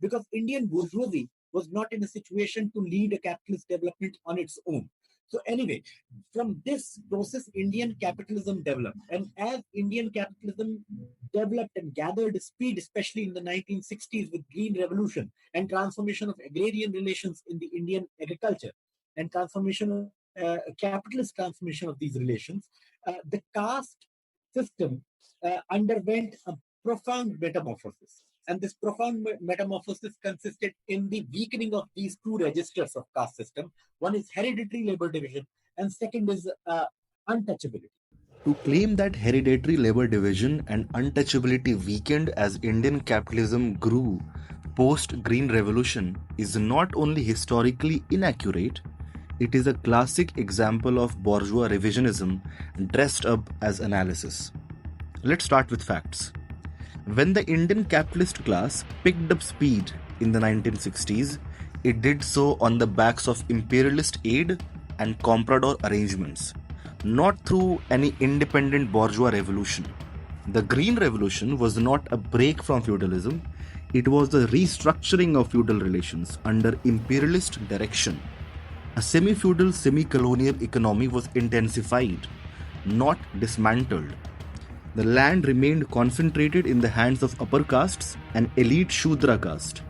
because Indian bourgeoisie was not in a situation to lead a capitalist development on its own. So anyway, from this process, Indian capitalism developed. And as Indian capitalism developed and gathered speed, especially in the 1960s with Green Revolution and transformation of agrarian relations in the Indian agriculture and transformation, capitalist transformation of these relations, the caste system underwent a profound metamorphosis. And this profound metamorphosis consisted in the weakening of these two registers of caste system. One is hereditary labor division, and second is untouchability. To claim that hereditary labor division and untouchability weakened as Indian capitalism grew post Green Revolution is not only historically inaccurate, it is a classic example of bourgeois revisionism dressed up as analysis. Let's start with facts. When the Indian capitalist class picked up speed in the 1960s, it did so on the backs of imperialist aid and comprador arrangements, not through any independent bourgeois revolution. The Green Revolution was not a break from feudalism, it was the restructuring of feudal relations under imperialist direction. A semi-feudal, semi-colonial economy was intensified, not dismantled. The land remained concentrated in the hands of upper castes and elite Shudra caste,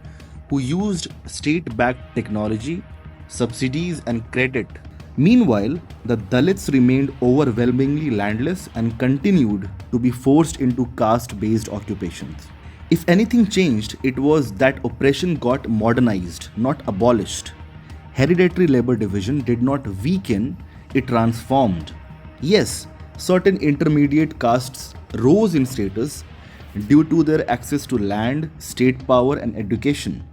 who used state-backed technology, subsidies and credit. Meanwhile, the Dalits remained overwhelmingly landless and continued to be forced into caste-based occupations. If anything changed, it was that oppression got modernized, not abolished. Hereditary labor division did not weaken, it transformed. Yes, certain intermediate castes rose in status due to their access to land, state power, and education,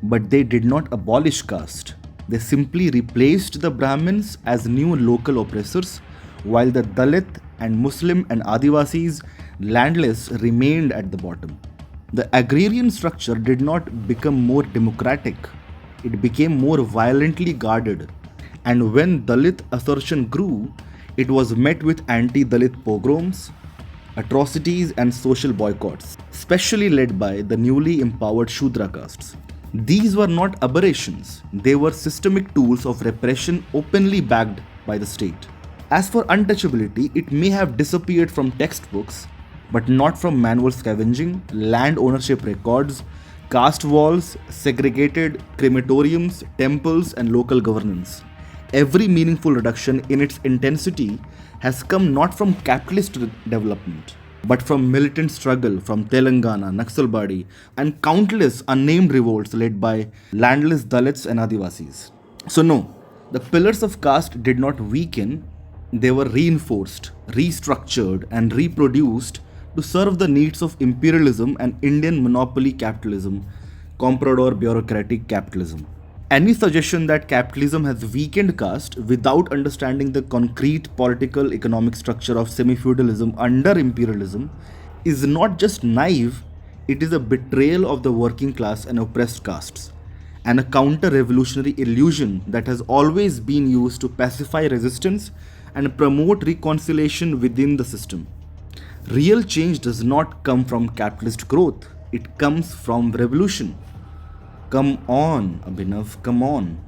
but they did not abolish caste. They simply replaced the Brahmins as new local oppressors, while the Dalit and Muslim and Adivasis, landless, remained at the bottom. The agrarian structure did not become more democratic, it became more violently guarded. And when Dalit assertion grew, it was met with anti-Dalit pogroms, atrocities, and social boycotts, especially led by the newly empowered Shudra castes. These were not aberrations, they were systemic tools of repression openly backed by the state. As for untouchability, it may have disappeared from textbooks, but not from manual scavenging, land ownership records, caste walls, segregated crematoriums, temples, and local governance. Every meaningful reduction in its intensity has come not from capitalist development, but from militant struggle from Telangana, Naxalbari, and countless unnamed revolts led by landless Dalits and Adivasis. So, no, the pillars of caste did not weaken, they were reinforced, restructured, and reproduced to serve the needs of imperialism and Indian monopoly capitalism, comprador bureaucratic capitalism. Any suggestion that capitalism has weakened caste without understanding the concrete political economic structure of semi feudalism under imperialism is not just naive, it is a betrayal of the working class and oppressed castes, and a counter revolutionary illusion that has always been used to pacify resistance and promote reconciliation within the system. Real change does not come from capitalist growth, it comes from revolution. Come on, Abhinav, come on.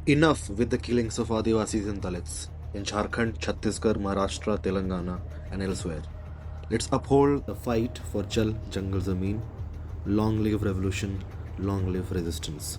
Enough with the killings of Adivasis and Dalits in Jharkhand, Chhattisgarh, Maharashtra, Telangana, and elsewhere. Let's uphold the fight for Jal Jangal Zameen. Long live revolution, long live resistance.